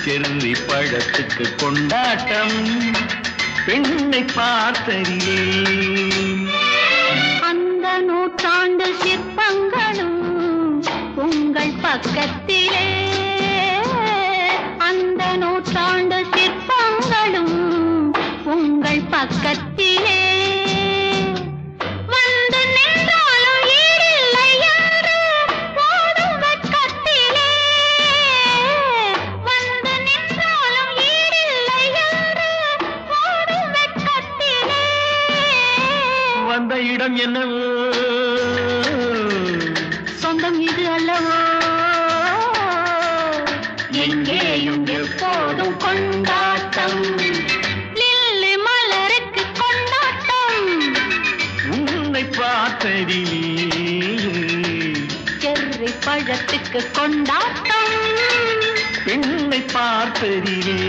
Cherry பழத்துக்கு கொண்டாட்டம் பெண்ணை பார்த்ததிலே. அந்த நூற்றாண்டு சிற்பங்களும் உங்கள் பக்கத்திலே, அந்த நூற்றாண்டு சிற்பங்களும் உங்கள் பக்கத்திலே வந்து நின்றாலும் ஈடில்லை என்று போடும் வெட்கத்திலே, வந்து நின்றாலும் ஈடில்லை என்று போடும் வெட்கத்திலே. வந்த இடம் என்னவோ சொந்தம் இது அல்லவோ, எங்கேயும் எப்போதும் கொண்டாட்டம், லில்லி மலருக்கு கொண்டாட்டம். உன்னை பார்த்ததிலே செர்ரி பழத்துக்கு கொண்டாட்டம் பெண்ணை பார்த்ததிலே.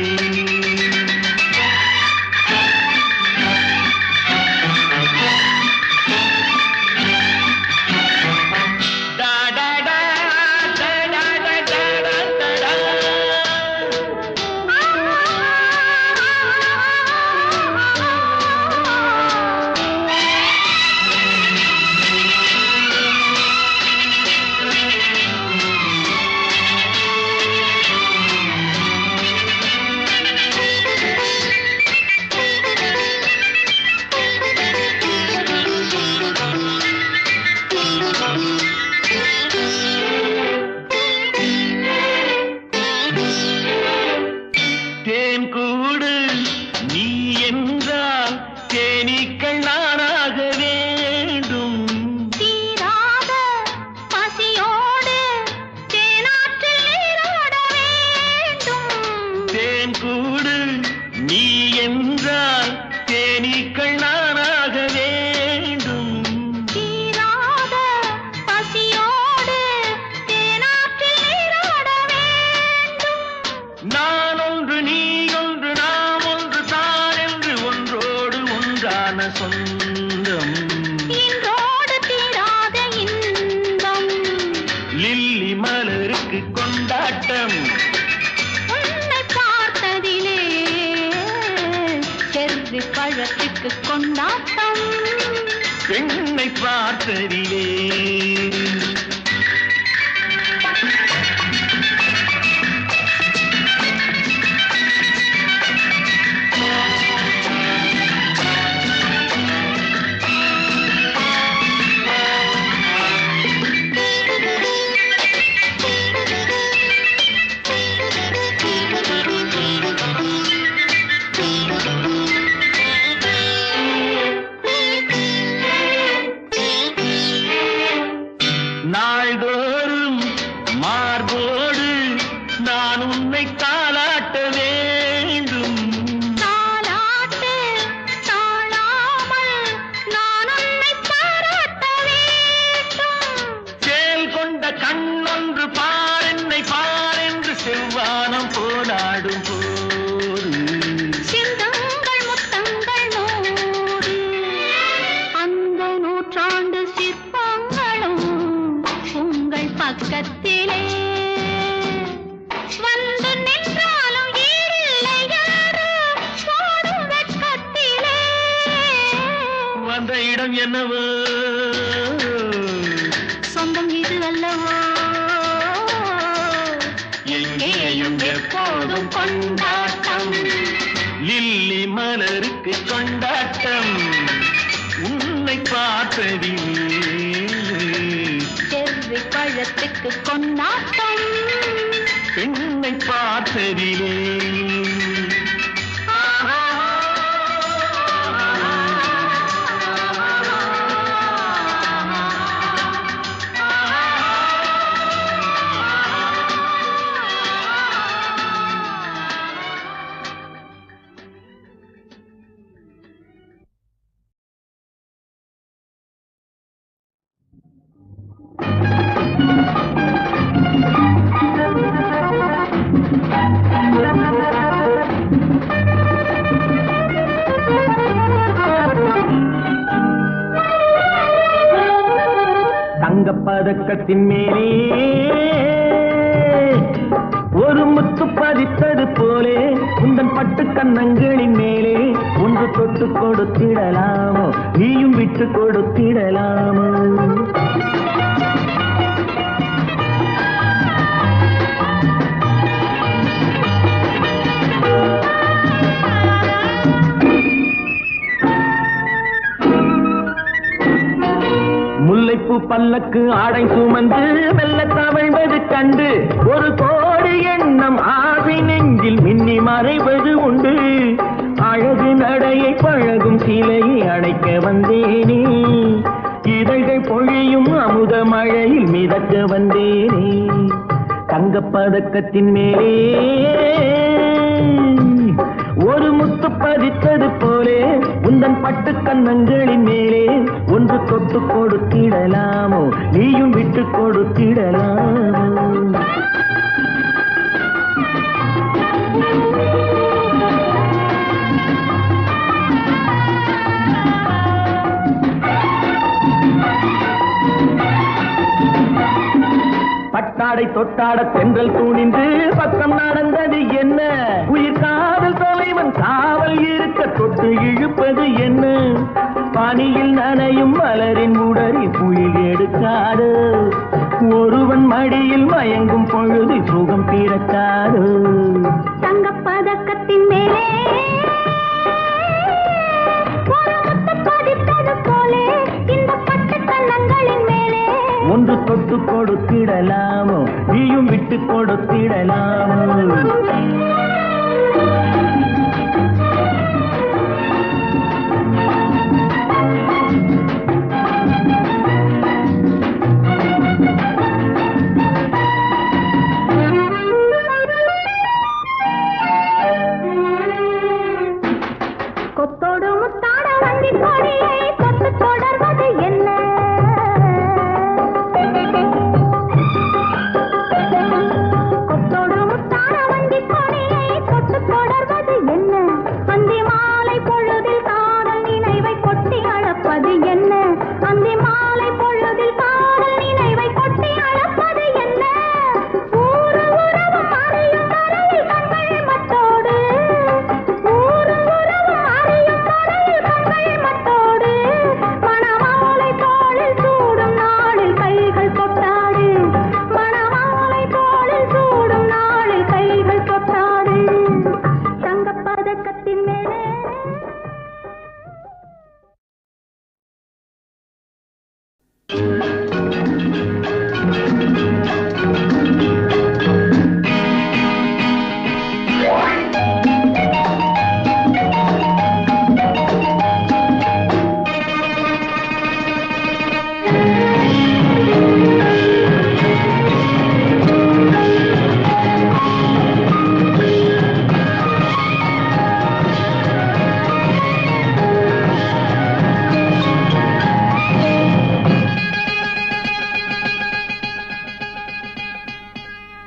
பழத்துக்கு கொண்டாட்டம் பெண்ணை பார்த்ததிலே. நாள்தோறும் மார்போடு நான் உன்னை தாலாட்ட வேண்டும். தாலாட்டு தாழாமல் நான் உன்னை பாராட்ட வேண்டும். சேல் கொண்ட கண்ணொன்று பாரென்னை பாரென்று செவ்வானம் போலாடும் போது சிந்தங்கள் முத்தங்கள் நூறு, அந்த நூற்றாண்டு சிற்பங்களும் உங்கள் பக்கத்திலே வந்து நின்றாலும் ஈடில்லை என்று போடும் வெட்கத்திலே. வந்த இடம் என்னவோ சொந்தம் இது அல்லவோ, எங்கேயும் எப்போதும் கொண்டாட்டம், லில்லி மலருக்கு கொண்டாட்டம் உன்னை பார்த்ததிலே. செர்ரி பழத்துக்கு கொண்டாட்டம் பெண்ணை பார்த்ததிலே. தங்கப்பதக்கத்தின் மேலே பட்டு கன்னங்களின் மேலே ஒன்று தொட்டு கொடுத்திடலாமோ நீயும் விட்டு கொடுத்திடலாமோ முல்லைப்பூ பல்லக்கு ஆடை சுமந்து மெல்ல தவழ்வது கண்டு ஒரு கோடி எண்ணம் ஆசை நெஞ்சில் மின்னி மறைவது உண்டு அழகு நடையை பழகும் சிலையை அணைக்க வந்தேனே இதழ்கள் பொழியும் அமுத மழையில் மிதக்க வந்தேனே தங்கப்பதக்கத்தின் மேலே ஒரு முத்து பதித்தது போலே உந்தன் பட்டு கன்னங்களின் மேலே ஒன்று தொட்டு கொடுத்திடலாமோ நீயும் விட்டு கொடுத்திடலாமோ பட்டாடை தொட்டாட தென்றல் தூணிந்து பக்கம் நடந்தது என்ன உயிர் காதல் தலைவன் காவல் இருக்க தொட்டு இழுப்பது என்ன பனியில் நனையும் மலரின் உடலில் புயல் எடுக்காது ஒருவன் மடியில் மயங்கும் பொழுது சுகம் பிறக்காது தங்கப்பதக்கத்தின் மேலே பதித்தது போலே இந்த பட்டு கன்னங்களின் மேலே ஒன்று தொட்டு கொடுத்திடலாமோ நீயும் விட்டு கொடுத்திடலாமோ கொத்தோடு முத்தாட வண்டி கொடியை கொத்து தொடர்வது என்ன கொத்தோடு முத்தாட வண்டி கொடியை கொத்து தொடர்வது என்ன அந்தி மாலை பொழுதில் காதல் நினைவை கொட்டி அளப்பது என்ன அந்தி மாலை பொழுதில் காதல் நினைவை கொட்டி அளப்பது என்ன ஊரு உறவு அறியும் வரையில் கண்கள் மட்டோடு ஊரு உறவு அறியும் வரையில் கண்கள் மட்டோடு மணமாலை தோளில் சூடும் நாளில் கைகள் தொட்டாடு மணமாலை தோளில் சூடும் நாளில் கைகள் தொட்டாடு தங்கப்பதக்கத்தின் மேலே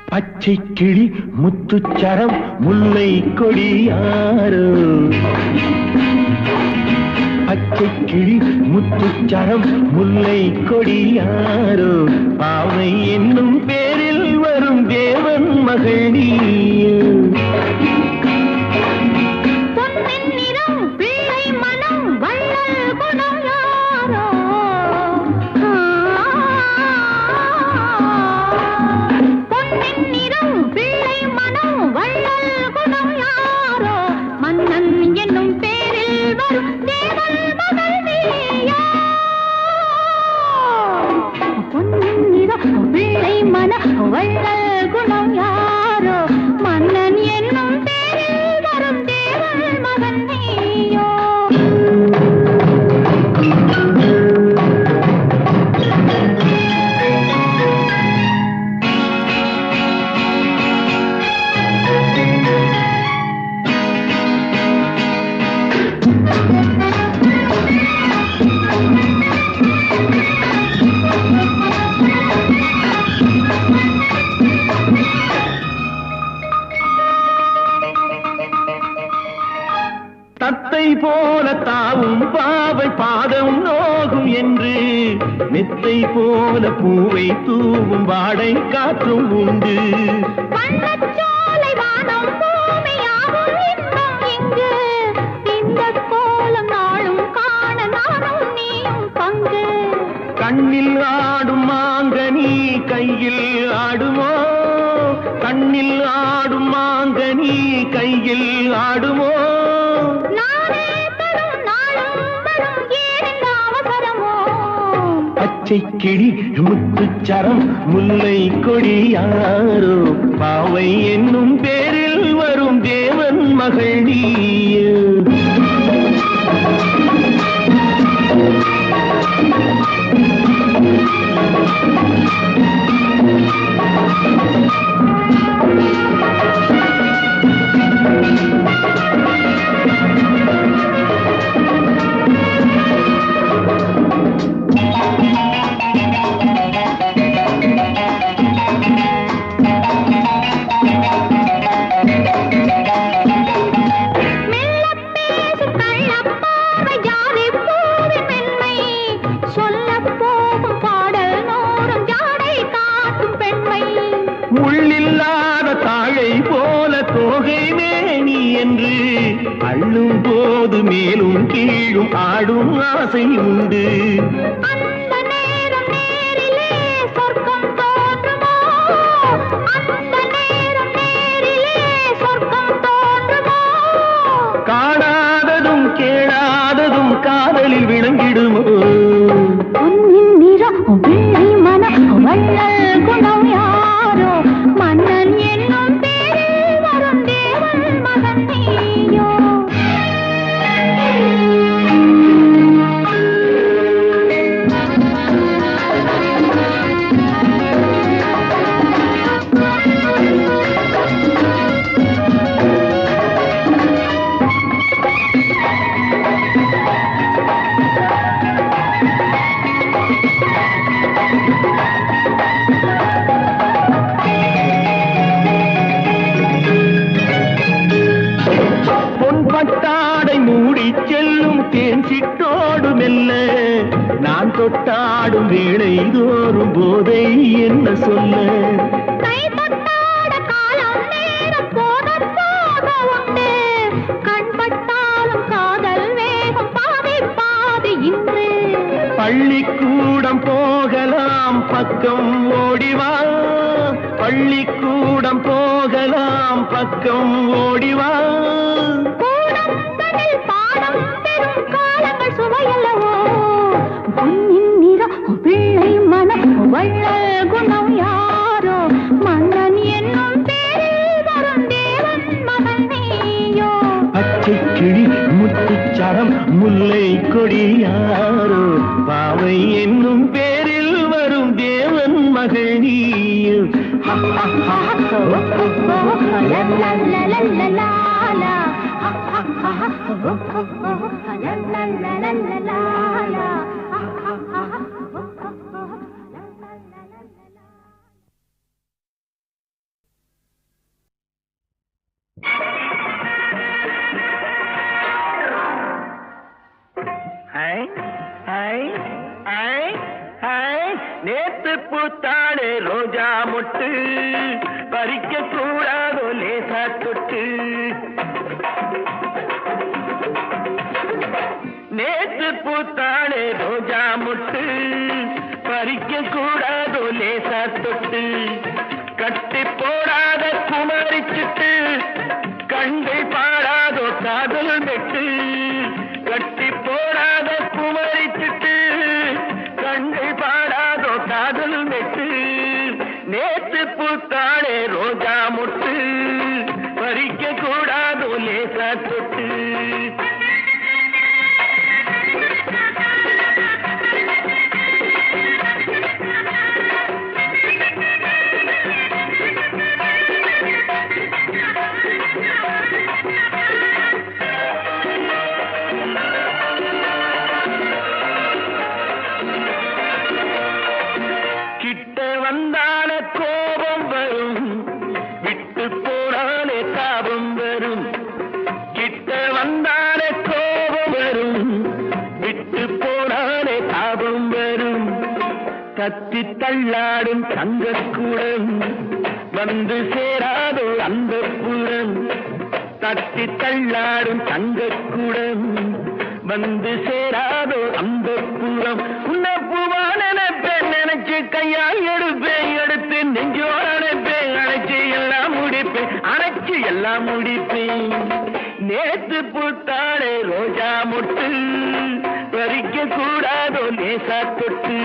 பச்சை கிளி முத்துச்சரம் முல்லை கொடியாரோ பச்சை கிளி முத்துச்சரம் முல்லை கொடியாரோ பாவை என்னும் பேரில் வரும் தேவன் மகள் நீயோ பொன்னின் நிறம் பிள்ளை மனம் வள்ளல் குணம் யாரோ பொன்னின் நிறம் பிள்ளை மனம் வள்ளல் குணம் யாரோ மன்னன் என்னும் பேரில் வரும் தேவன் மகள் நீயோ பொன்னின் நிறம் பிள்ளை மனம் வள்ளல் குணம் யாரோ மன்னன் என்னும் பேரில் வரும் தேவன் மகன் நீயோ தத்தை போல தாவும் பாவை பாதம் நோகும் என்று மெத்தை போல பூவை தூவும் வாடை காற்றும் உண்டு வண்ணச்சோலை வானம் பூமியாகும் இன்ப ஆடும் மாங்கனி கையில் ஆடுமோ? நானே தரும் நாளும் வரும் ஏன் அவசரமோ? பச்சை கிளி முத்துச்சரம் முல்லை கொடியாரோ பாவை என்னும் பேரில் வரும் தேவன் மகள் நீயே. முள்ளில்லாத தாழை போல தோகை மேனி என்று அள்ளும் போது மேலும் கீழும் ஆடும் ஆசை உண்டு. அந்த நேரம் நேரிலே சொர்க்கம் தோன்றுமோ? அந்த நேரம் நேரிலே சொர்க்கம் தோன்றுமோ? காணாததும் கேளாததும் காதலில் விளங்கிடுமோ? பொன்னின் நிறம் வெள்ளை மனம் வள்ளல் குணம் யாரோ? மன்னன் என்னும் பேரில் வரும் தேவன் மகன் நீயோ? பொன்பட்டாடை மூடி செல்லும் தேன் சிட்டோடு மெல்ல நான் தொட்டாடும் வேளை தோறும் போதை என்ன சொல்ல? கை தொட்டாட காலம் நேரம் போத போக உண்டு. கண்பட்டாலும் காதல் வேகம் பாதி பாதி இன்று. பள்ளிக்கூடம் போகலாம் பக்கம் ஓடிவா, பள்ளிக்கூடம் போகலாம் பக்கம் ஓடிவா. கூடங்களில் பாடம் பெறும் காலங்கள் சுவையல்லவோ? பொன்னின் நிறம் பிள்ளை மனம் வள்ளல் குணம் யாரோ? மன்னன் என்னும் பேரில் வரும் தேவன் மகன் நீயோ? பச்சை கிளி முத்துச்சரம் முல்லை கொடியாரோ பாவை என்னும் பேரில் வரும் தேவன் மகள் நீயோ. நேத்து பூத்தாடு ரோஜா முட்டு பறிக்க கூடாதோ லேசா தொட்டு. நேத்து பூத்தாடு ரோஜா முட்டு பறிக்க கூடாதோ லேசா தொட்டு. கட்டி போடாத குமரிச்சுட்டு கண்கள் பாடாதோ காதல் மெட்டு. கட்டி போடாத குமரிச்சுட்டு கண்கள் பாடாதோ காதல் மெட்டு. நேத்து பூத்தாளே ரோஜா முட்டு பறிக்க கூடாதோ லேசா தொட்டு. கிட்ட வந்தால கோபம் வரும், விட்டு போனாலே தாபம் வரும். கிட்ட வந்தாலே கோபம் வரும், விட்டு போனாலே தாபம் வரும். தத்தி தள்ளாடும் தங்கக்கூடம் வந்து சேராதோ அந்த புறம். தத்தி தள்ளாடும் தங்கக்கூடம் வந்து சேராதோ அந்த புறம். உன்னப்புவான நினைச்சு கையால் எடுப்பேன், எடுத்து நெஞ்சோட அணைப்பேன், அழைச்சி எல்லாம் முடிப்பேன். எல்லாம் முடிப்பேன். நேத்து பூத்தாளே ரோஜா முட்டு, பறிக்க கூடாதோ லேசா தொட்டு.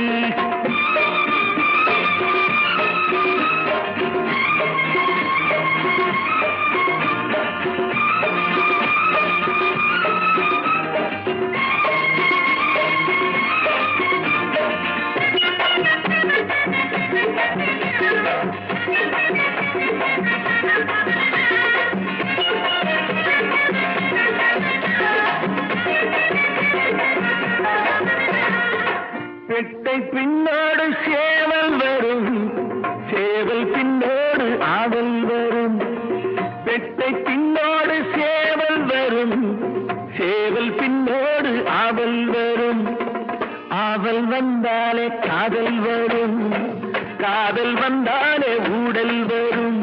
பெட்டை பின்னோடு சேவல் வரும், சேவல் பின்னோடு ஆவல் வரும். பெட்டை பின்னோடு சேவல் வரும், சேவல் பின்னோடு ஆவல் வரும். ஆவல் வந்தாலே காதல் வரும், காதல் வந்தாலே ஊடல் வரும்.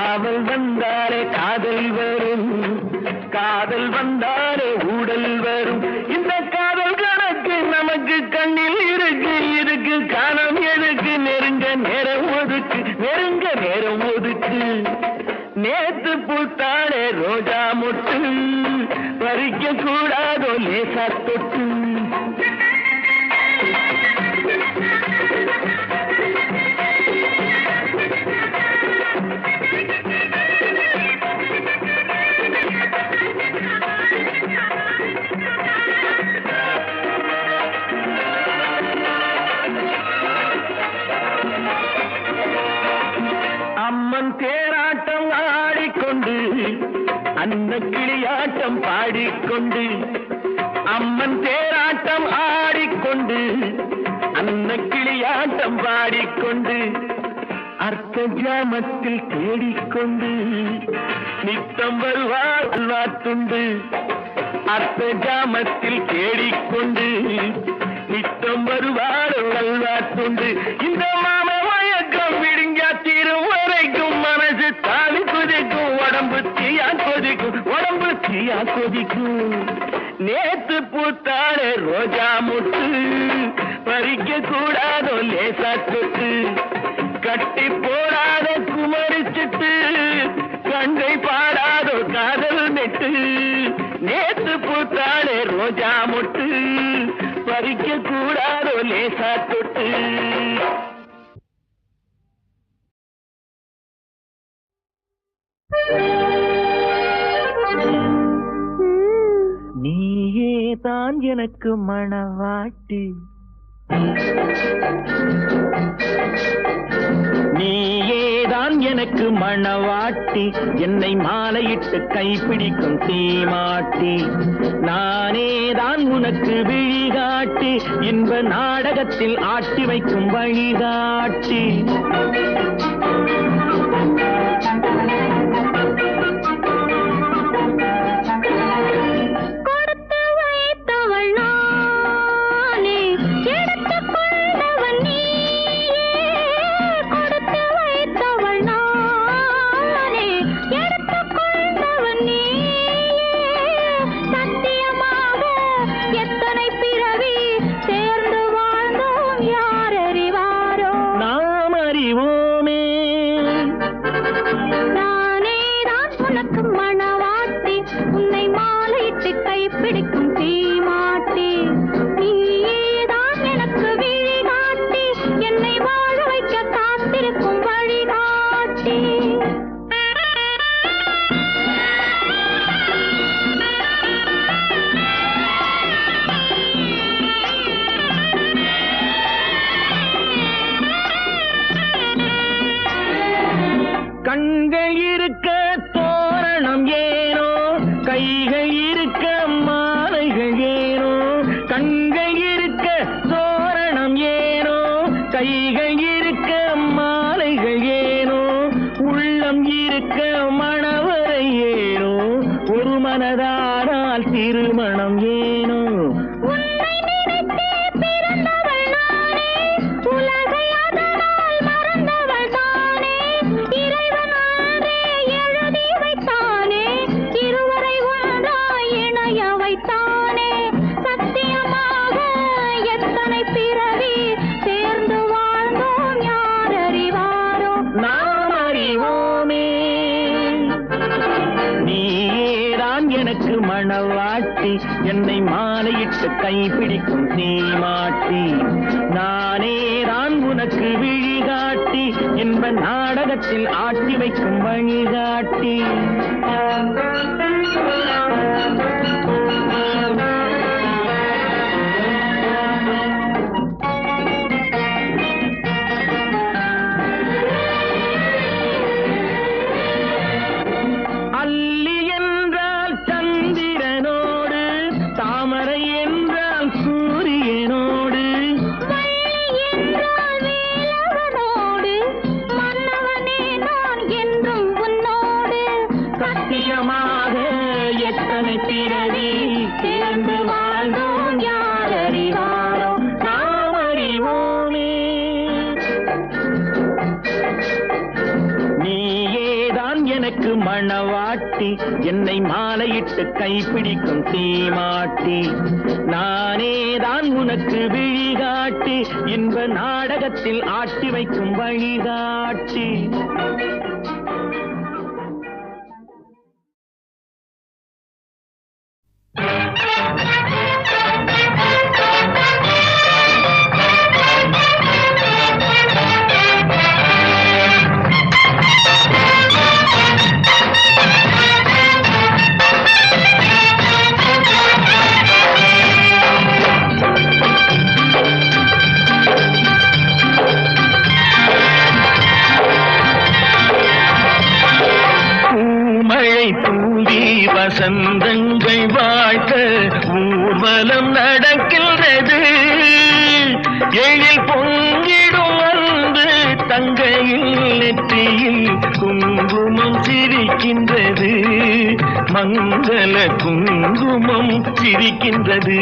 ஆவல் வந்தாலே காதல் வரும், காதல் வந்தாலே ஊடல் வரும். இந்த காதல் கணக்கு நமக்கு கண்ணில் இருக்கு இருக்கு, காணம் எதுக்கு? நெருங்க நேரம் ஒதுக்கு, நெருங்க நேரம் ஒதுக்கு. நேத்து பூத்தாளே ரோஜா முட்டு, பறிக்க கூடாதோ லேசா தொட்டு. அம்மன் தேராட்டம் ஆடிக்கொண்டு, அன்ன கிளியாட்டம் பாடிக்கொண்டு. அம்மன் தேராட்டம் ஆடிக்கொண்டு, அன்ன கிளியாட்டம் பாடிக்கொண்டு. அர்த்த ஜாமத்தில் தேடிக்கொண்டு, நித்தம் வருவாள் அல்வாத்துண்டு. அர்த்த ஜாமத்தில் தேடிக்கொண்டு, நித்தம் வருவாள் அல்வாத்துண்டு. இந்த மாம மயக்கம் விடுங்கா தீரும் வரைக்கும் மனசு தாலி கொதிக்கும், உடம்பு தீயா கொதிக்கும், உடம்பு தீயா கொதிக்கும். நேத்து பூத்தாளே ரோஜா முட்டு, பறிக்க கூடாதோ லேசா தொட்டு. கட்டி போடாத குமரிச்சிட்டு, கண்டை பாடாதோ காதல் நெட்டு. நேத்து பூத்தாளே ரோஜா முட்டு, பறிக்க கூடாதோ லேசா தொட்டு. நீயே தான் எனக்கு மணவாட்டி, நீயேதான் எனக்கு மணவாட்டி. என்னை மாலையிட்டு கைப்பிடிக்கும் தீமாட்டி. நானேதான் உனக்கு விழிகாட்டி, இன்ப நாடகத்தில் ஆட்டி வைக்கும் வழிகாட்டி. கண்கள் இருக்க தோரணம் ஏனோ, கைகள் இருக்க மாலைகள் ஏனோ. கண்கள் இருக்க தோரணம் ஏனோ, கைகள் இருக்க மாலைகள் ஏனோ. உள்ளம் இருக்க மணவரை ஏனோ, ஒரு மனதானால் திருமணம் ஏனோ. எனக்கு மணவாட்டி என்னை மாலையிட்டு கைப்பிடிக்கும் சீமாட்டி நானே தான் உனக்கு விழிகாட்டி என்ப நாடகத்தில் ஆட்டி வைக்கும் வழிகாட்டி மணவாட்டி என்னை மாலையிட்டு கைப்பிடிக்கும் சீமாட்டி நானே தான் உனக்கு விழிகாட்டி இன்ப நாடகத்தில் ஆட்டி வைக்கும் வழிகாட்டி வசந்தங்கள் வாழ்க்க ஊர்வலம் நடக்கின்றது எழில் பொங்கிடும் வந்து தங்கையில் நெற்றியில் குங்குமம் சிரிக்கின்றது மங்கள குங்குமம் சிரிக்கின்றது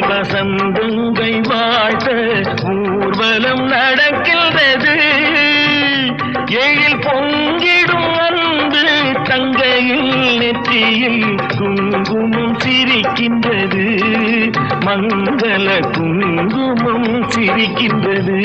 வசந்தங்கள் வாழ்த்த ஊர்வலம் நடக்கின்றது எழில் பொங்கிடும் வந்து தங்கையில் நெற்றியில் குங்குமம் சிரிக்கின்றது மங்கள குங்குமம் சிரிக்கின்றது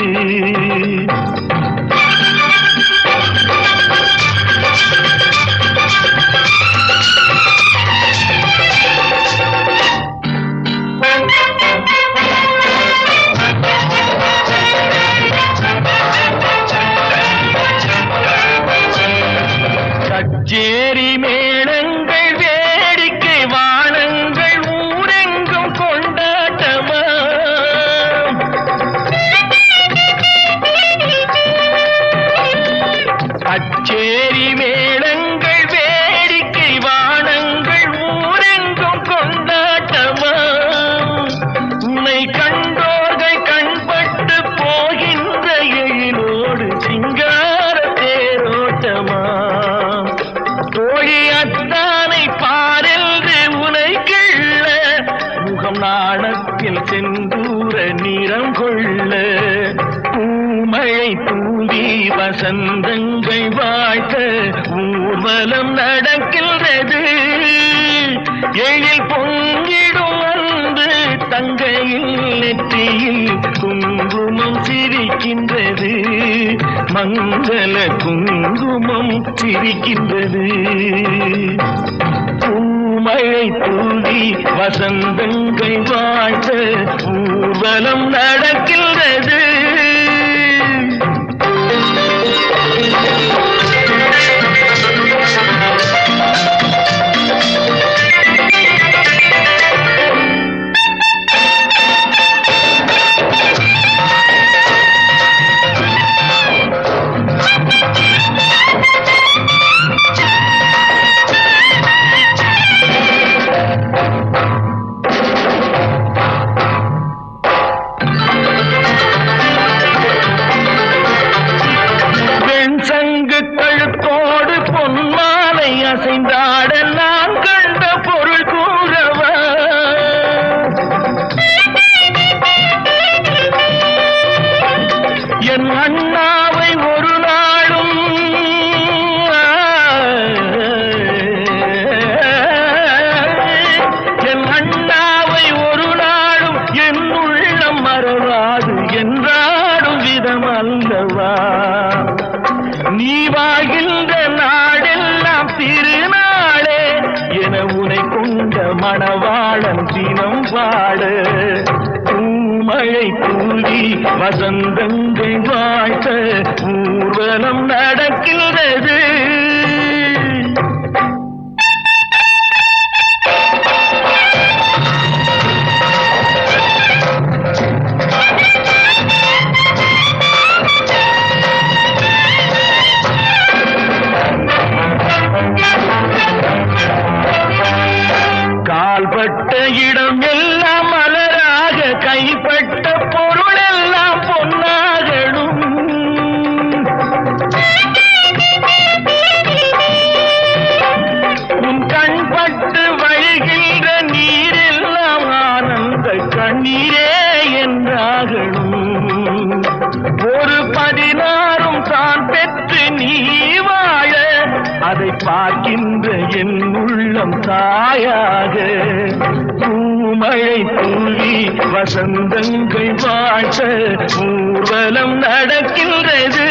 கச்சேரி மேளங்கள் வேடிக்கை வானங்கள் ஊரெங்கும் கொண்டாட்டமா கச்சேரி மேளங்கள் வேடிக்கை வானங்கள் ஊரெங்கும் கொண்டாட்டமா உன்னை கண்டோர்கள் கண்பட்டு போகின்ற எழிலோடு சிங்கார தேரோட்டமா தோழி அத்தானை பாரென்று உனை கிள்ள முகம் நாணத்தில் செந்தூர நிறம் கொள்ள பூமழை தூவி வசந்தங்கள் வாழ்க்க ஊர்வலம் நடக்கின்றது எழில் பொங்கிடும் வந்து தங்கையில் நெற்றியில் குங்குமம் சிரிக்கின்றது மங்கள குங்குமம் சிரிக்கின்றது பூமழை தூவி வசந்தங்கள் வாழ்த்த ஊர்வலம் நடக்கின்றது அல்லவா நீ வாழ்கின்ற நாடெல்லாம் திருநாளே என உனை கொண்ட மணவாளன் தினம் பாட பூமழை தூவி வசந்தங்கள் வாழ்த்த ஊர்வலம் நடக்கின்றது கால்பட்ட இடம் எல்லாம் மலராக கைப்பட்ட பொருள் எல்லாம் பொன்னாகணும் உன் கண்பட்டு வழிகின்ற நீரெல்லாம் ஆனந்த கண்ணீரே என்றாகணும் ஒரு 16 தான் பெற்று நீ வாழ அதை பார்க்கின்ற என் உள்ளம் தாயாக பூமழை தூவி வசந்தங்கள் வாழ்த்த ஊர்வலம் நடக்கின்றது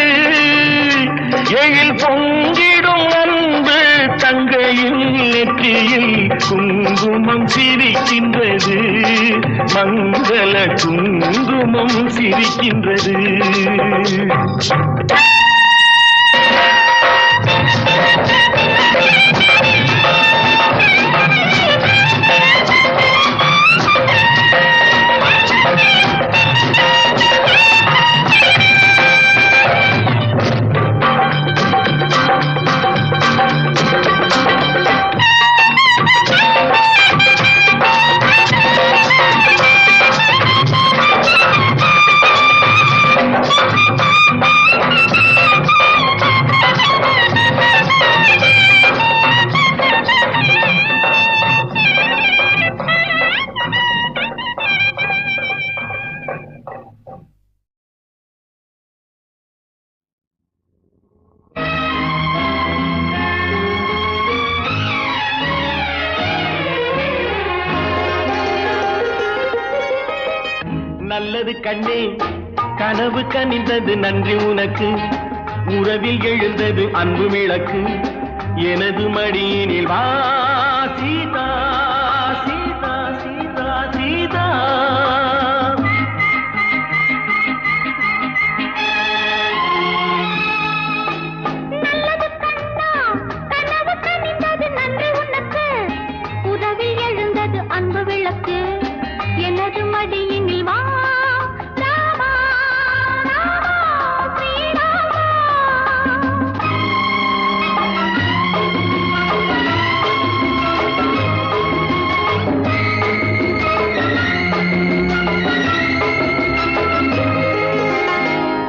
எழில் பொங்கிடும் அன்பு தங்கையில் நெற்றியில் குங்குமம் சிரிக்கின்றது மங்கள குங்குமம் சிரிக்கின்றது நல்லது கண்ணே கனவு கனிந்தது நன்றி உனக்கு உறவில் எழுந்தது அன்பு விளக்கு எனது மடியினில் வா சீதா சீதா சீதா சீதா நல்லது கண்ணா கனவு கனிந்தது நன்றி உனக்கு உறவில் எழுந்தது அன்பு விளக்கு எனது மடியினில் வா ராமா ராமா ஸ்ரீராமா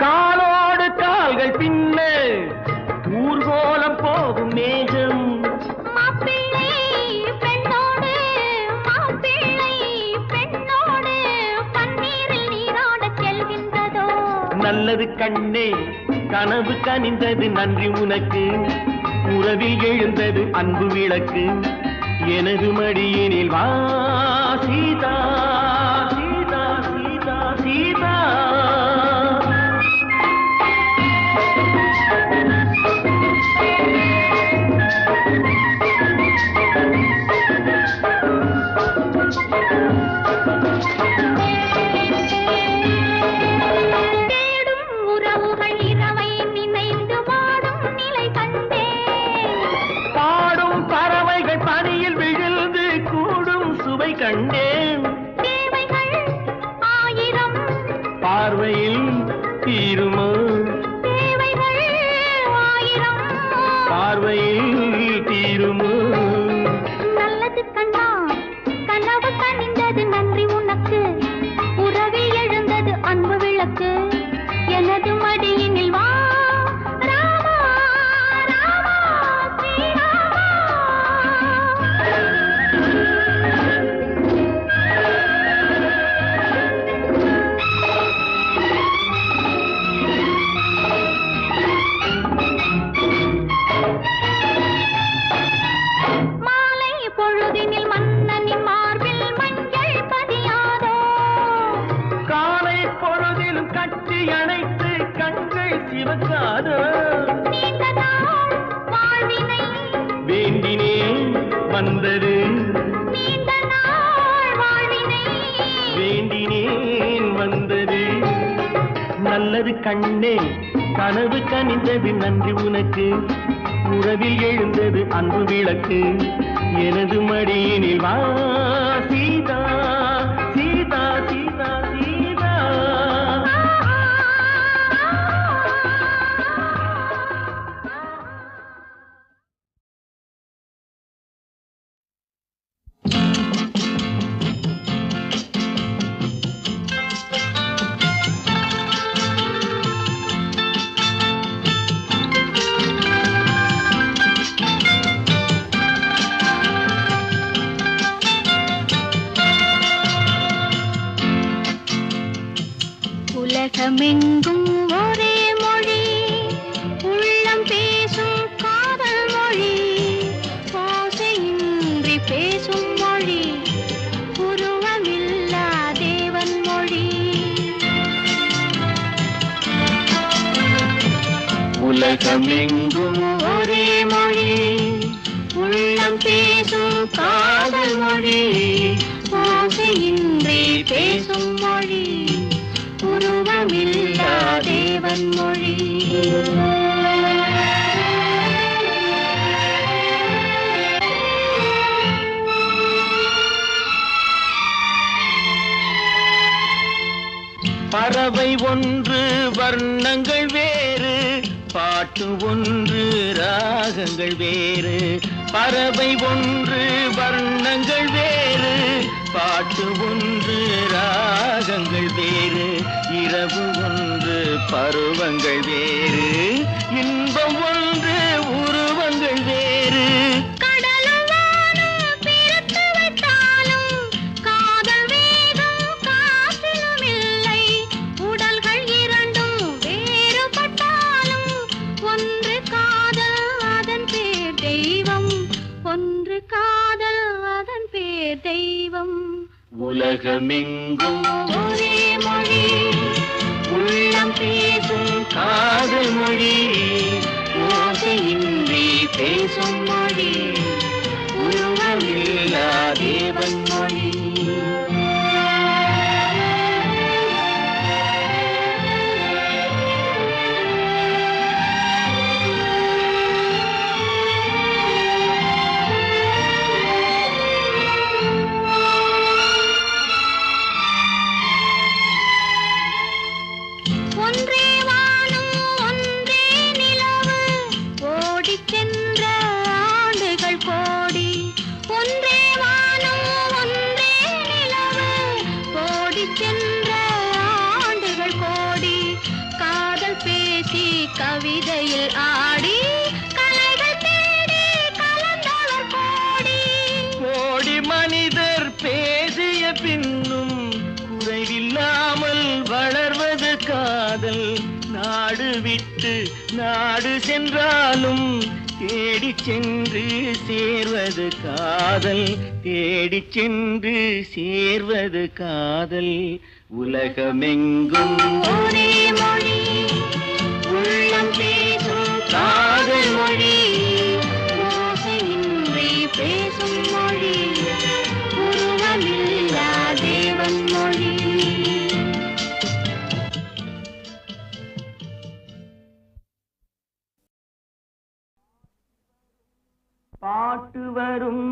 காலோடு கால்கள் பின்ன ஊர்கோலம் போகும் மேகம் மாப்பிள்ளை பெண்ணோடு மாப்பிள்ளை பெண்ணோடு பன்னீரில் நீராடச் செல்கின்றதோ நல்லது கண்ணே கனவு கனிந்தது நன்றி உனக்கு உறவில் எழுந்தது அன்பு விளக்கு எனது மடியினில் வா சீதா சீதா சீதா சீதா தேடும் உறவுகள் இரவை நினைந்து வாடும் நிலை கண்டேன் பாடும் பறவைகள் பனியில் விழுந்து கூடும் சுவை கண்டேன் சிவக்காத நீண்ட நாள் வாழ்வினை வேண்டினேன் வந்தது நீண்ட நாள் வாழ்வினை வேண்டினேன் வந்தது நல்லது கண்ணே கனவு கனிந்தது நன்றி உனக்கு உறவில் எழுந்தது அன்பு விளக்கு எனது மடியினில் வா சீதா சீதா சீதா சீதா உலகமெங்கும் ஒரே மொழி உள்ளம் பேசும் காதல் மொழி ஓசையின்றி பேசும் மொழி உருவமில்லா தேவன் மொழி உலகமெங்கும் ஒரே மொழி உள்ளம் பேசும் காதல் மொழி ஓசையின்றி பேசும் மொழி உருவமில்லா தேவன் மொழி பறவை ஒன்று வர்ணங்கள் வேறு பாட்டு ஒன்று ராகங்கள் வேறு பறவை ஒன்று வர்ணங்கள் வேறு பாட்டு ஒன்று ராகங்கள் வேறு இரவு ஒன்று பருவங்கள் வேறு இன்பம் ஒன்று உருவங்கள் வேறு கடலும் வானும் பிரித்து வைத்தாலும் காதல் வேகம் காற்றிலும் இல்லை உடல்கள் இரண்டும் வேறுபட்டாலும் ஒன்று காதல் அதன் பேர் தெய்வம் ஒன்று காதல் அதன் பேர் தெய்வம் உலகமெங்கும் ஒரே மொழி உள்ளம் பேசும் காதல் மொழி ஓசையின்றி பேசும் மொழி உருவமில்லா தேவன் மொழி ஒன்றே வானம் ஒன்றே நிலவு ஓடிச் சென்ற ஆண்டுகள் கோடி ஒன்றே வானம் ஒன்றே நிலவு ஓடிச் சென்ற ஆண்டுகள் கோடி காதல் பேசி கவிதையில் ஆடி கலைகள் தேடி கலந்தவர் கோடி கோடி மனிதர் பேசிய பின்னும் குறைவில்லாமல் வளர்வது காதல் நாடு விட்டு நாடு சென்றாலும் தேடிச் சென்று சேர்வது காதல் தேடிச் சென்று சேர்வது காதல் உலகமெங்கும் ஒரே மொழி உள்ளம் பேசும் காதல் மொழி ஓசையின்றி பேசும் மொழி உருவமில்லா தேவன் மொழி பாட்டு வரும்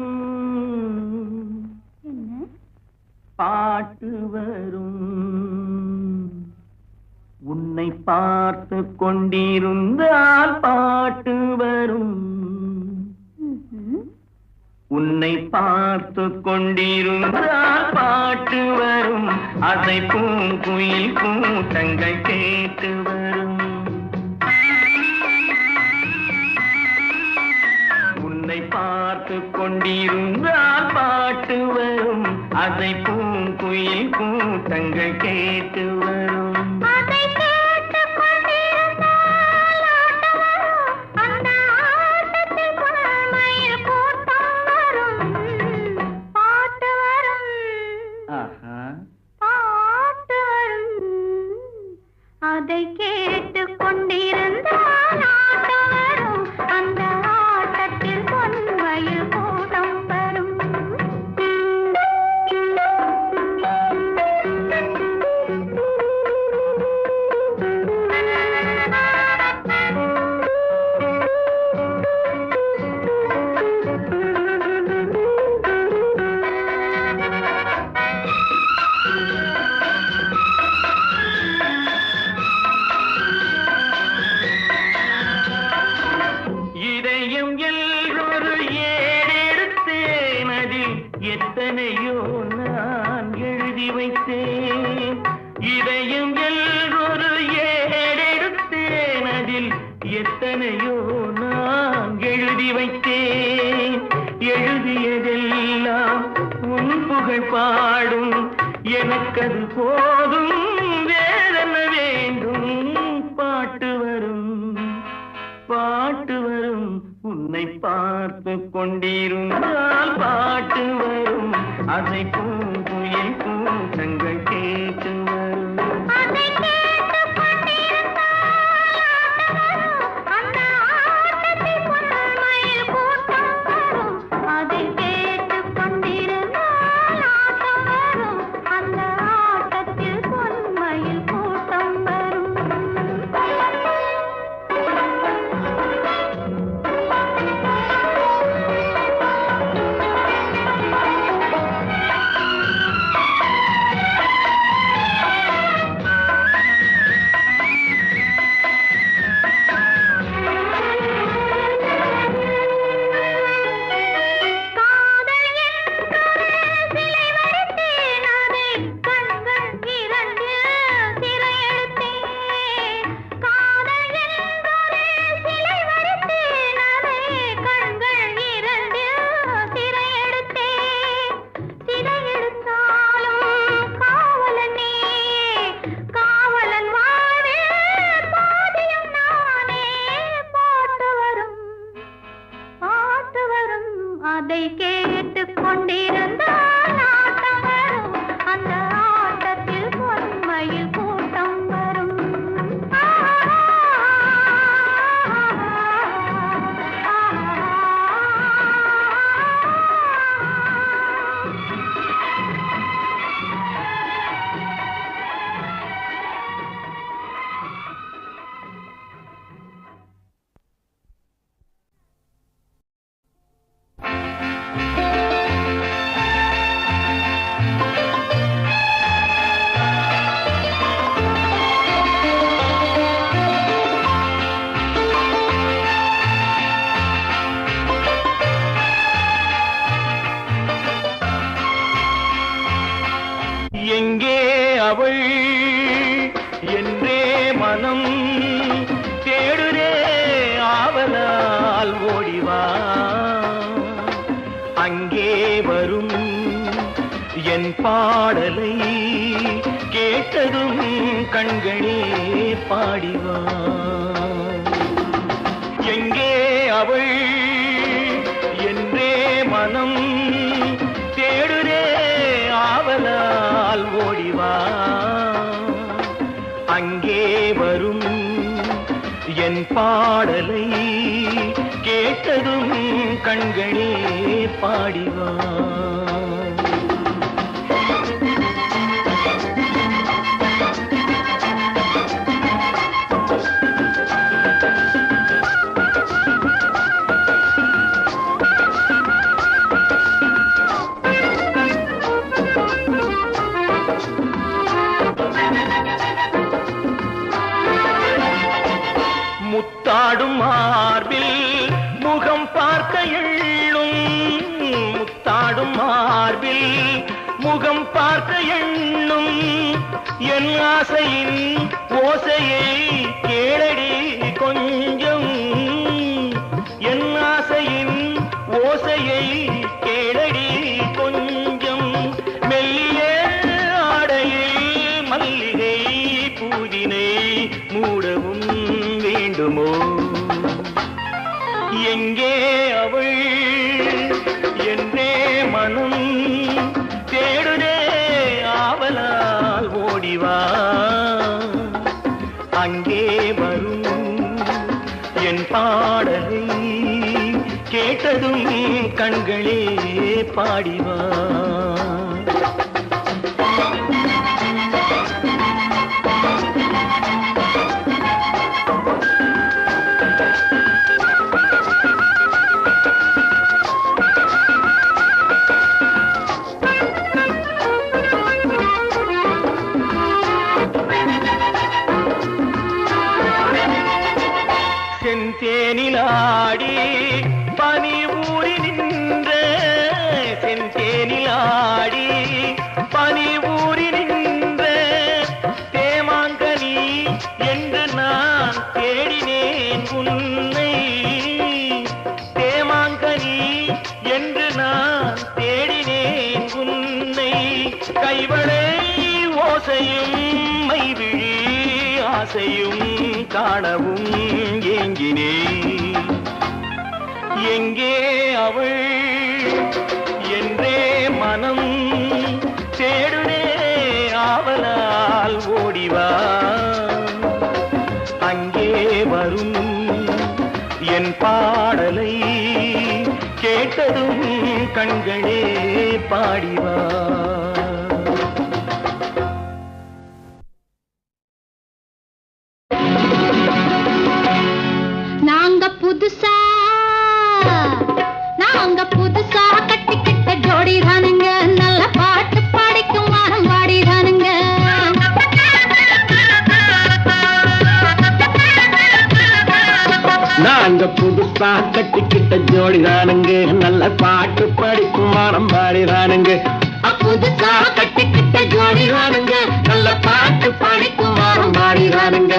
பாட்டு வரும் உன்னை பார்த்து கொண்டிருந்தால் பாட்டு வரும் உன்னை பார்த்து கொண்டிருந்தால் பாட்டு வரும் அதை பூங்குயில் கூட்டங்கள் கேட்டு வரும் உன்னை பார்த்து கொண்டிருந்தால் பாட்டு வரும் அதை பூங்குயில் கூட்டங்கள் கேட்டு வரும் அதை கேட்டுக் கொண்டிருந்தால் ஆட்டம் வரும். அந்த ஆட்டத்தில் குழந்தையில் கூட்டம் வரும். பாட்டு வரும் ஆஹா பாட்டு வரும் அதை கேட்டுக் கொண்டிருந்தால் எத்தனையோ நான் எழுதி வைத்தேன், எழுதியதெல்லாம் உன் புகழ் பாடும், எனக்கது போதும், வேறென்ன வேண்டும்? பாட்டு வரும், பாட்டு வரும், உன்னை பார்த்து கொண்டிருந்தால் பாட்டு வரும், அதை பூங்குயில் கூட்டங்கள் கேட்டு வரும். அதை கேட்டுக் கொண்டிருந்தால் அந்த ஆட்டத்தில் பொன்மயில் கூட்டம் வரும். அதை கேட்டுக் கொண்டிருந்தால் ஆட்டம் வரும். அந்த ஆட்டத்தில் பொன்மயில் கூட்டம் வரும். அதை கேட்டுக் கொண்டிருந்தால் ஆட்டம் வரும். அந்த ஆட்டத்தில் பொன்மயில் கூட்டம் வரும். எங்கே அவள் என்றே மனம் தேடுதே, ஆவலால் ஓடிவா. அங்கே வரும் என் பாடலை கேட்டதும் கண்களே பாடிவா. எங்கே அவள் என்றே மனம் தேடுதே, ஆவலால் ஓடிவா. அங்கே வரும் என் பாடலை கேட்டதும் கண்களே பாடிவா. முத்தாடும் மார்பில் முகம் பார்க்க எண்ணும், முத்தாடும் மார்பில் முகம் பார்க்க எண்ணும், என் ஆசையின் ஓசையை கேளடி கொஞ்சம், என் ஆசையின் ஓசையை கேளடி கொஞ்சம். மெல்லிய ஆடையில் மல்லிகை பூவினை மூடவும் வேண்டுமோ? எங்கே அவள் என்றே மனம் தேடுதே, ஆவலால் ஓடிவா. அங்கே வரும் என் பாடலை கேட்டதும் கண்களே பாடிவா. செந்தேனிலாடி பனி ஊறி நின்ற, செந்தேனிலாடி பனி ஊறி நின்ற தேமாங்கனி என்று நான் தேடினேன் உன் ஆசையும் காணவும் ஏங்கினே. எங்கே அவள் என்றே மனம் தேடுனே, ஆவலால் ஓடிவா. அங்கே வரும் என் பாடலை கேட்டதும் கண்களே பாடிவா. நாங்க புதுசா கட்டிக்கிட்ட ஜோடி தானுங்க, நல்ல பாட்டு பாடிக்கும் வாரம் பாடி தானுங்க. நாங்க புதுசா கட்டிக்கிட்ட ஜோடி தானுங்க, நல்ல பாட்டு படிக்கும் வாரம் பாடி தானுங்க. புதுசா கட்டிக்கிட்ட ஜோடி தானுங்க, நல்ல பாட்டு பாடிக்கும் வாரம் பாடி தானுங்க.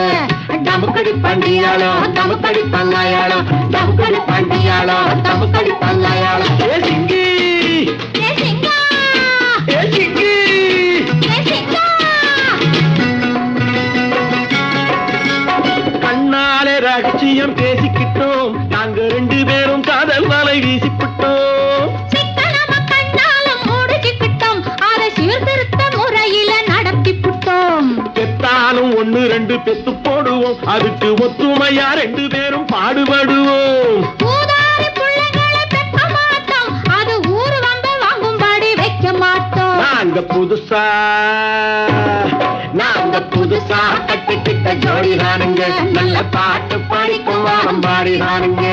டமுக்கடி பண்டியாளோ டமுக்கடி பங்காயாளோ, டமுக்கடி பண்டியாளோ டமுக்கடி பங்காயாளோ. ஏ சிங்கி ஏ சிங்கா, ஏ சிங்கி ஏ சிங்கா. கண்ணாலே ரகசியம் பேசிக்கிட்டோம், நாங்க 2 பேரும் காதல் வலை வீசிக்கிட்டோம். சிக்கனமா கண்ணாலும் மூடிக்கிட்டோம், அதை சீர்திருத்த முறையில நடத்திப்புட்டோம். பெத்தாலும் 1 2 பெத்து போடுவோம், அதுக்கு ஒத்துமையா 2 பேரும் பாடுபடுவோம். ஊதாரி பிள்ளைகளை பெற்க மாட்டோம், அது ஊரு வந்து வாங்கும்படி வைக்க மாட்டோம். நாங்க புதுசா கட்டிக்கிட்ட ஜோடி தானுங்க, நல்ல பாட்டு படிக்கும் வாரம் பாடி தானுங்க.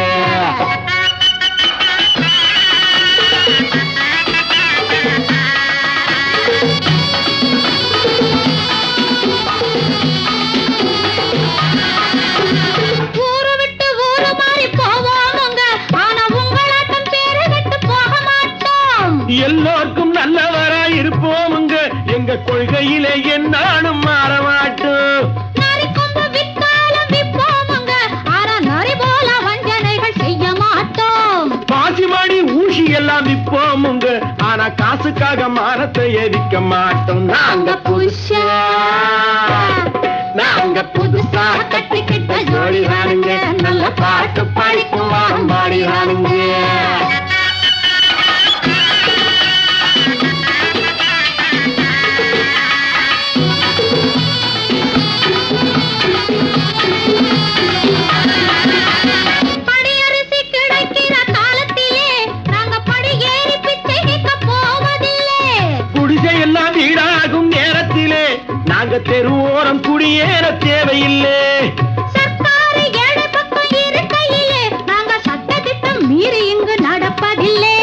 ஊரு விட்டு ஊரு மாறி போவோமுங்க, ஆனா உங்களாட்டம் பேரு விட்டு போக மாட்டோம். எல்லோருக்கும் நல்லவரா இருப்போமுங்க, எங்க கொள்கையிலே என்னாலும் மாற மாட்டோம். நரி கொம்பு வித்தாலும் விப்போமுங்க, ஆனா நரி போல வஞ்சனைகள் செய்ய மாட்டோம். பாசிமணி ஊசி எல்லாம் விற்போமுங்க, ஆனா காசுக்காக மானத்தை எரிக்க மாட்டோம். நாங்க புதுசா கட்டிக்கிட்ட ஜோடி தானுங்க, நல்ல பாட்டு படிக்கும் வாரம் பாடி தானுங்க. படியரிசி கிடைக்கிற காலத்திலே நாங்க படியேறி பிச்சை கேட்க போவதில்லை. குடிசை எல்லாம் வீடாகும் நேரத்திலே நாங்க தெருவோரம் குடியேற தேவையில்லை. சர்க்காரு ஏழை பக்கம் இருக்கையிலே நாங்க சட்டத்திட்டம் மீறி இங்கு நடப்பதில்லை.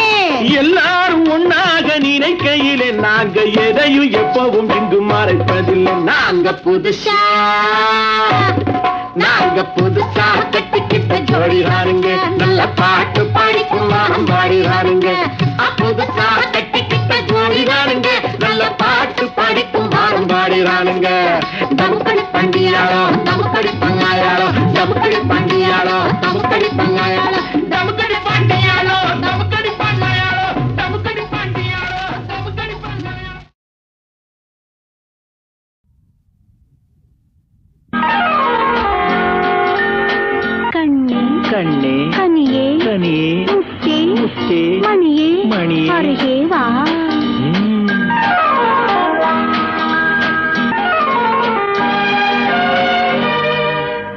எல்லாரும் ஒன்னாக நினைக்கையிலே நாங்க எதையும் எப்பவும் இங்கு மறைப்பதில்லை. நாங்க புதுசா கட்டிக்கிட்ட ஜோடி தானுங்க, நல்ல பாட்டு படிக்கும் வாரம் பாடி தானுங்க. புதுசா கட்டிக்கிட்ட ஜோடி தானுங்க, நல்ல பாட்டு படிக்கும் வாரம் பாடி தானுங்க. டமுக்கடி பண்டியாளோ டமுக்கடி பங்காயாளோ, டமுக்கடி பண்டியாளோ டமுக்கடி பங்காயாளோ, டமுக்கடி பண்டியாளோ டமுக்கடி பங்காயாளோ, டமுக்கடி பண்டியாளோ டமுக்கடி பங்காயாளோ. கண்ணே கண்ணே கனியே கனியே முத்தே முத்தே மணியே மணியே அருகே வா.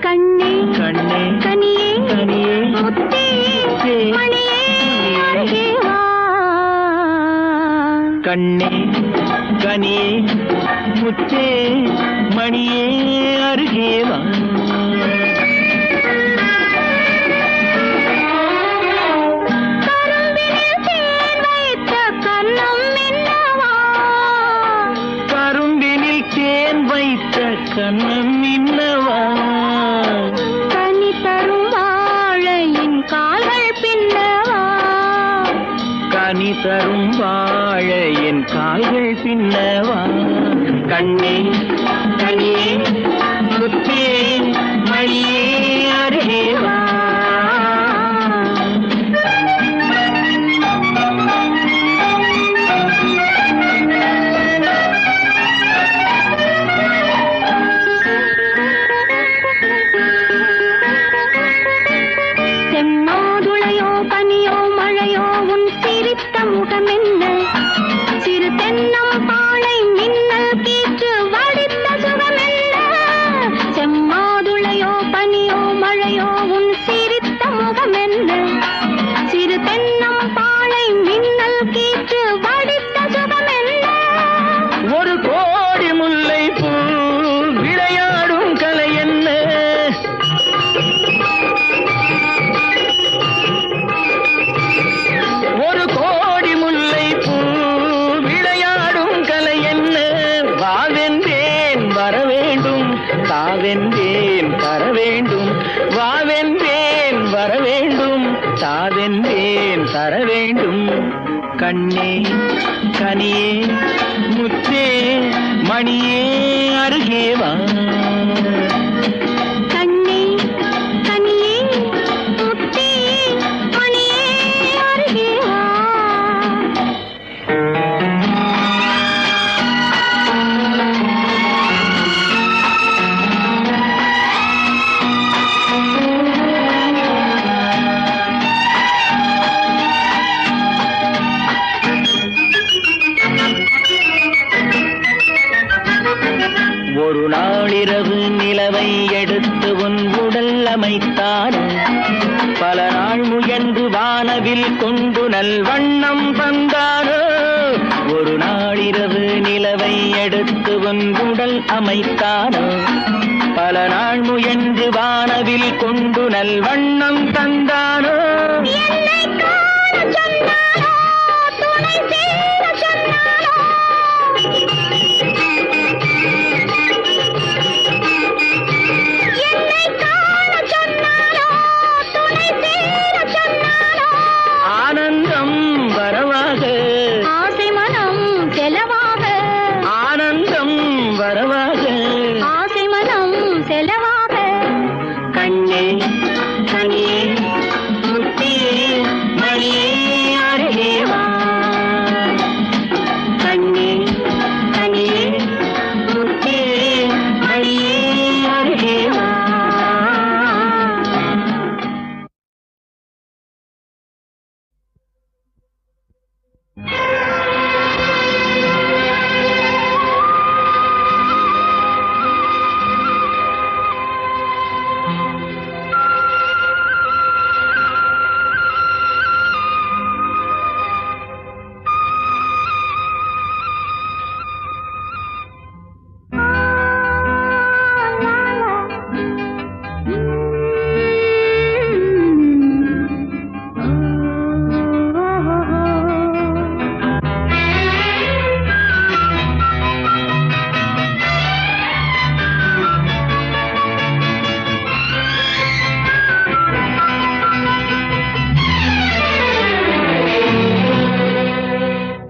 கண்ணே கண்ணே கனியே கனியே முத்தே மணியே அருகே வா. கண்ணே கனியே முத்தே மணியே அருகே வா. கரும்பினில் தேன் வைத்த கண்ணம் என்னவா, கனி தரும் வாழையின் கால்கள் பின்னவா, கனி தரும் வாழை என் கால்கள் பின்னவா. கண்ணே கனியே முத்தே மணியே அருகே வா. தாதென்றேன் தர வேண்டும் கண்ணே கனியே முத்தே மணியே அருகே வா கண்ணே கனியே முத்தே மணியே அருகே வா ஒரு நாளிரவு நிலவை எடுத்து உன் உடல் அமைத்தானோ பல நாள் முயன்று வானவில் கொண்டு நல்வண்ணம் தந்தானோ ஒரு நாளிரவு நிலவை எடுத்து உன் உடல் அமைத்தானோ பல நாள் முயன்று வானவில் கொண்டு நல்வண்ணம் தந்தானோ என்னை காண சொன்னானோ துணை சேர சொன்னானோ என்னை காண சொன்னானோ துணை சேர சொன்னானோ ஆனந்தம் வரவாக ஆசை மனம் செலவாக ஆனந்தம் வரவாக ஆசை மனம் செலவாக கண்ணே கனியே முத்தியே மணியே அருகே வா கண்ணே கனியே முத்தியே மணியே அருகே வா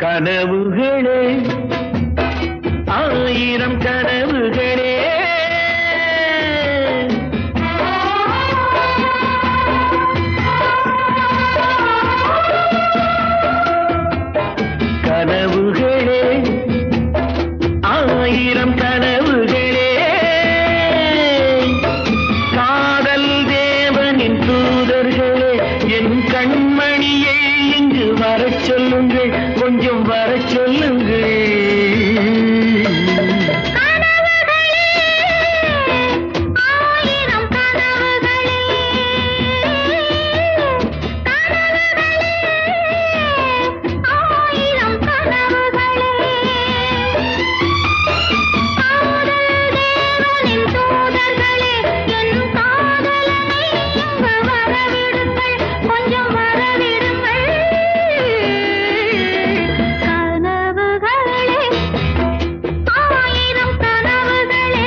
கனவுகளே ஆயிரம் கனவுகளே கனவுகளே ஆயிரம் கனவுகளே காதல் தேவனின் தூதர்களே என் கண்மணியை இங்கு வரச் சொல்லுங்கள் கொஞ்சம் வரச் சொல்லுங்கள் ஆயிரம் கனவுகளே ஆயிரம் கனவுகளே காதல் தேவனின் தூதர்களே என் காதலனை இங்கு வரவிடுங்கள் கொஞ்சம் வரவிடுங்கள் கனவுகளே ஆயிரம் கனவுகளே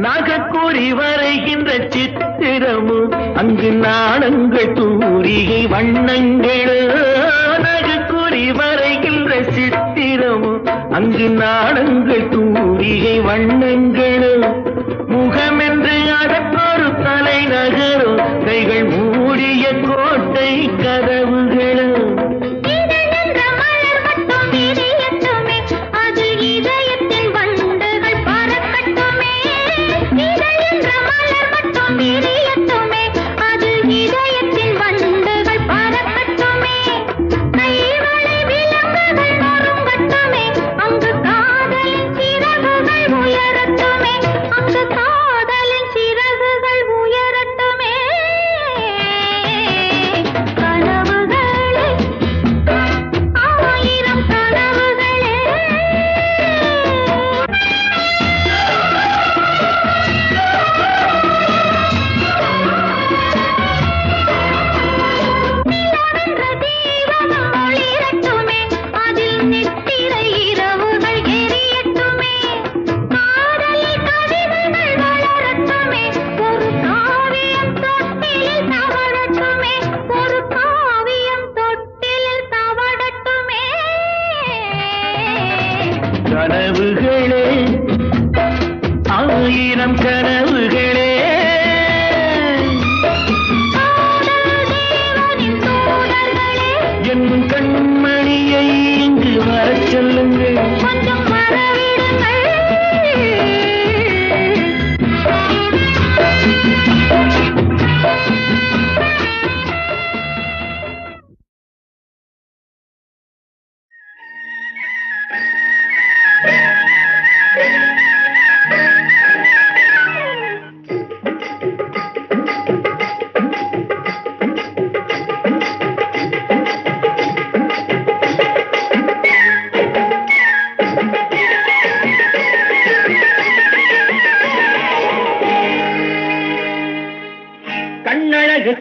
நாகக்கூறி வரைகின்ற சித்திரமும் அங்கு நாணங்கள் தூரிகை வண்ணங்களோ நாகக்கூறி வரைகின்ற சித்திரமும் அங்கு நாணங்கள் தூரிகை வண்ணங்களோ முகமென்று அதற்கொரு தலைநகரோ கைகள் மூடிய கோட்டை கதவுகளோ இதழென்ற மலர் மட்டும் விரியட்டுமே அது இதயத்தின் வண்டுகள் பறக்கட்டுமே இதழென்ற மலர் மட்டும் விரியட்டுமே அது இதயத்தின் வண்டுகள் பறக்கட்டுமே கைவளை விலங்குகள் நொறுங்கட்டுமே அங்கு காதலின் சிறகுகள் உயரட்டுமே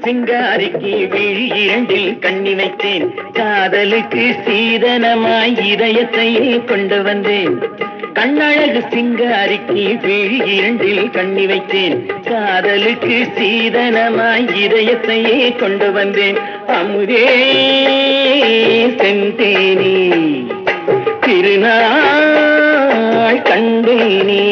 சிங்காரிக்கு விழி இரண்டில் கண்ணி வைத்தேன் காதலுக்கு சீதனமாய் இதயத்தையே கொண்டு வந்தேன் கண்ணழகு சிங்காரிக்கு விழி இரண்டில் கண்ணி வைத்தேன் காதலுக்கு சீதனமாய் இதயத்தையே கொண்டு வந்தேன் அமுதே செந்தேனே திருநாள் கண்டேனே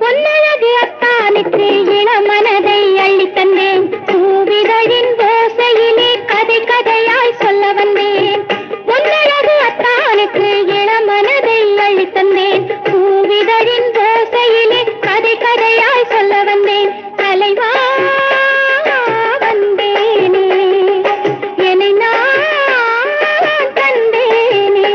பொன்னழகு அத்தானுக்கு இளமனதை அள்ளித் தந்தேன் பூவிதழின் ஓசையிலே கதை கதையாய் சொல்ல வந்தேன் பொன்னழகு அத்தானுக்கு இளமனதை அள்ளித் தந்தேன் பூவிதழின் ஓசையிலே கதை கதையாய் சொல்ல வந்தேன் தலைவா வந்தேனே என்னை நான் கண்டேனே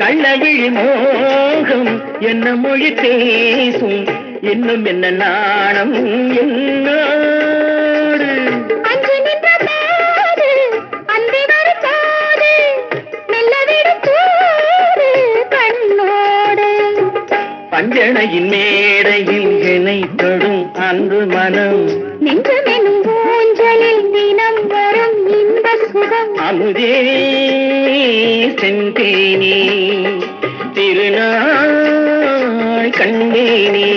கள்ளவிழி மோகம் என்ன மொழி பேசும் இன்னும் என்ன நாணம் என்னோடு அஞ்சு நின்ற போது அந்தி வரும் போது மெல்ல விடும் போது கண்ணோடு பஞ்சணையின் மேடையில் என்னை தொடும் அன்பு மனம் நெஞ்சமெனும் ஊஞ்சலில் தினம் வரும் இன்ப சுகம் அமுதே செந்தேனே திருநாள் கண்டேனே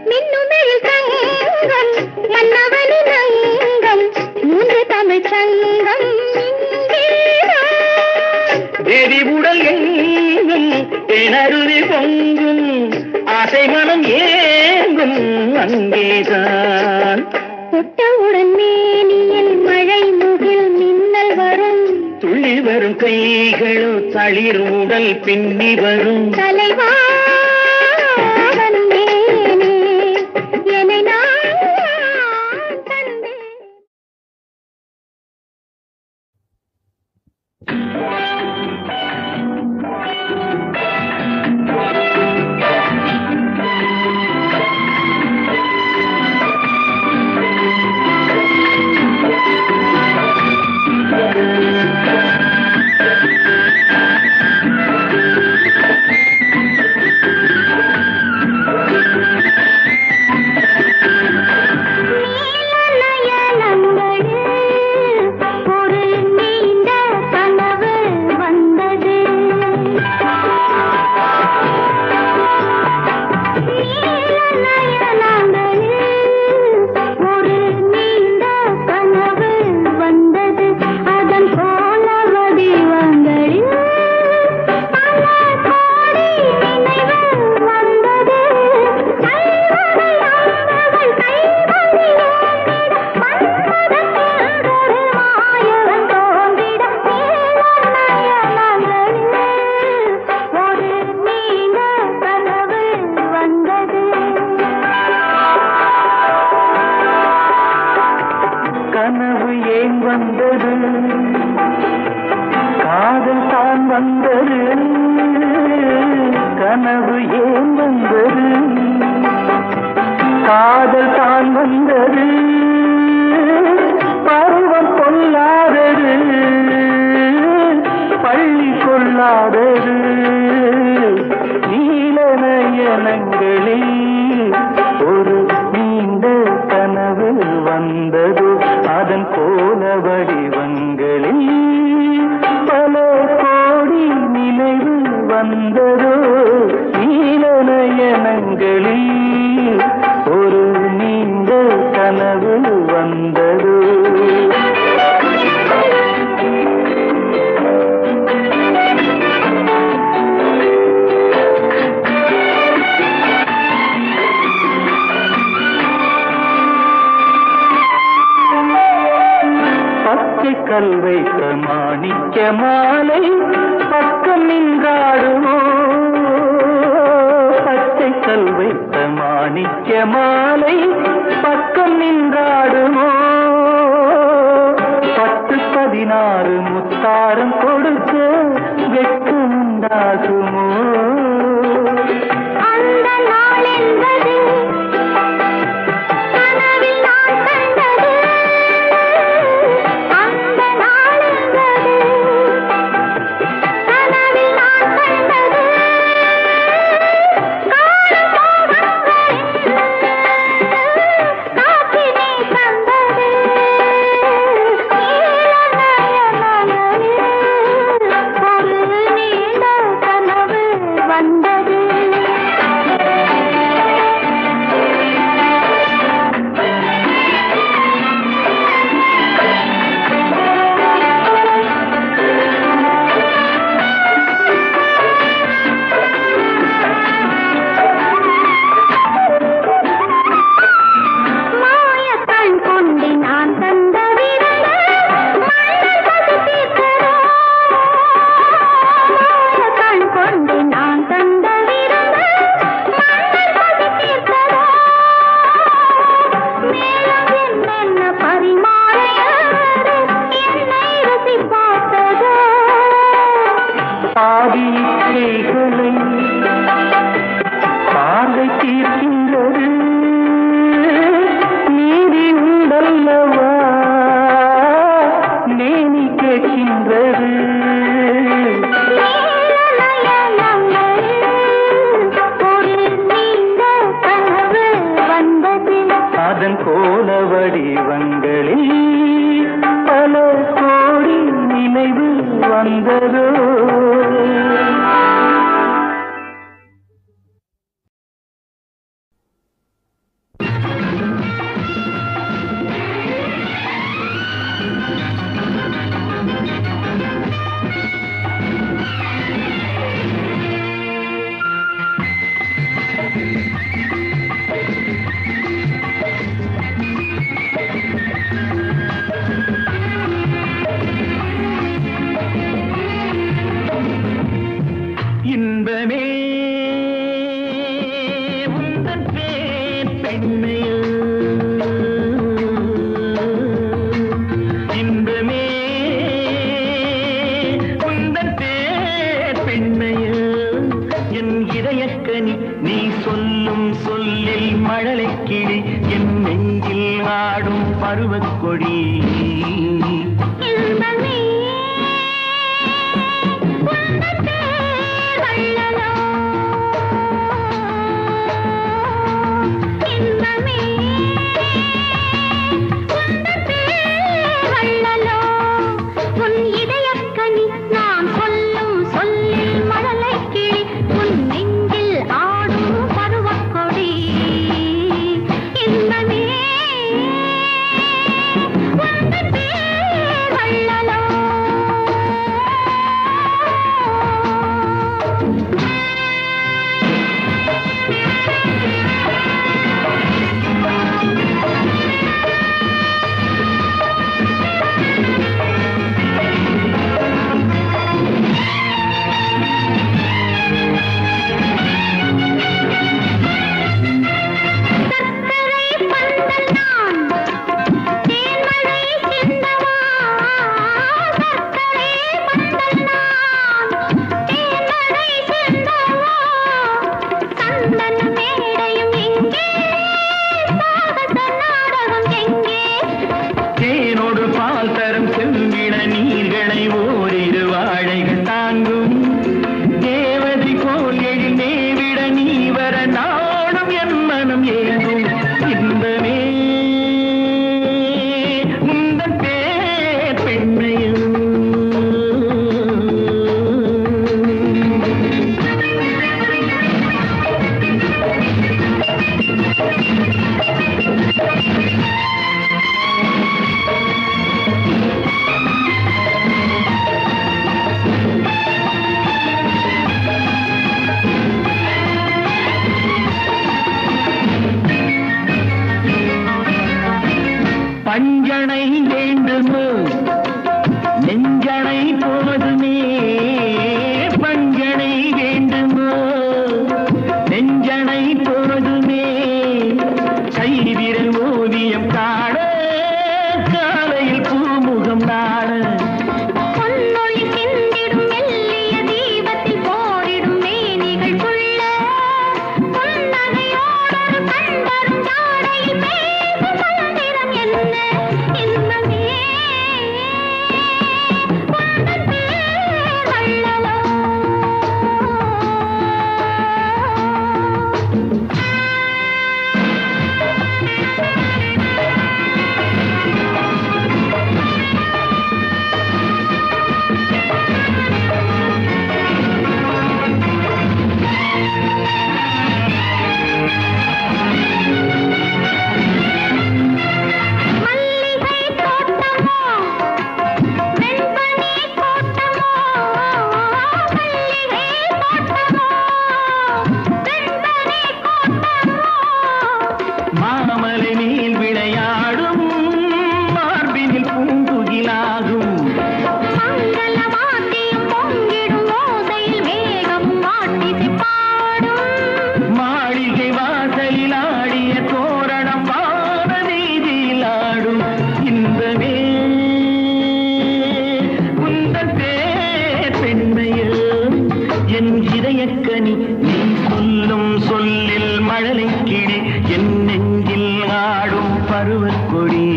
மின்னுமெழில் தங்கம் மன்னவனின் அங்கம் மூன்று தமிழ் சங்கம் இங்கேதான் தேவி உடல் எங்கும் தேனருவி பொங்கும் ஆசை மனம் ஏங்கும் அங்கேதான் தொட்டவுடன் மேனியில் மழை முகில் மின்னல் வரும் துள்ளி வரும் கைகளோ தளிர் உடல் பின்னி வரும் தலைவா வந்தேனே என்னை நான் கண்டேன் கல் வைத்த மாணிக்க மாலை பக்கம் நின்றாடுமோ பச்சை கல் வைத்த மாணிக்க மாலை பக்கம் நின்றாடுமோ 10-16 முத்தாரம் கொடுக்க வெட்கம் உண்டாகுமோ அந்த நாள் என்பது கனவில் நான் கண்டது அந்த நாள் என்பது கனவில் நான் கண்டது காற்றினை தந்தது ஒரு நீண்ட கனவு வந்தது மாயக்கண் கொண்டு நான் தந்த விரல மன்னன் பசி தீர்த்ததோ மாயக்கண் கொண்டு நான் தந்த விரல மன்னன் பசி தீர்த்ததோ மேலும் என்னென்ன பரிமாறையாறு என்னை ருசி பார்த்ததோ பாதிக்கைகளை பார்வை தீர்க்கின்றது நீதி உண்டல்லவா நேனி கேட்கின்றது ஒரு நீண்ட கனவு வந்தது அதன் கோல வடிவங்களில் பல கோடி நினைவு வந்ததோ இன்பமே உந்தன் பேர் பெண்மையோ இன்பமே உந்தன் பேர் பெண்மையோ என் இதயக்கனி நீ சொல்லும் சொல்லில் மழலை கிளி என் நெஞ்சில் ஆடும் பருவக்கொடி இன்பமே உந்தன் பேர் வள்ளலோ இன்பமே உந்தன் பேர் வள்ளலோ உன் இதயக்கனி நான் சொல்லும் சொல்லில் மழலை கிளி உன் நெஞ்சில் ஆடும் பருவக்கொடி இன்பமே உந்தன் பேர் வள்ளலோ சர்க்கரை பந்தல் நான் தேன்மழை சிந்தவா சர்க்கரை பந்தல் நான் தேன்மழை சிந்தவா சந்தன மேடையும் எங்கே சாகச நாடகம் எங்கே தேனோடு பால் தரும் செம்பிட நீர்களை ஓரிரு வாழைகள் தாங்கும் தேவதை கோல் எழில் மேவிட நீ வர நாடும் என் மனம் ஏதும் இன்பமே உந்தன் பேர் பெண்மையும் பஞ்சனை வேண்டுமோ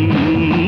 வரும்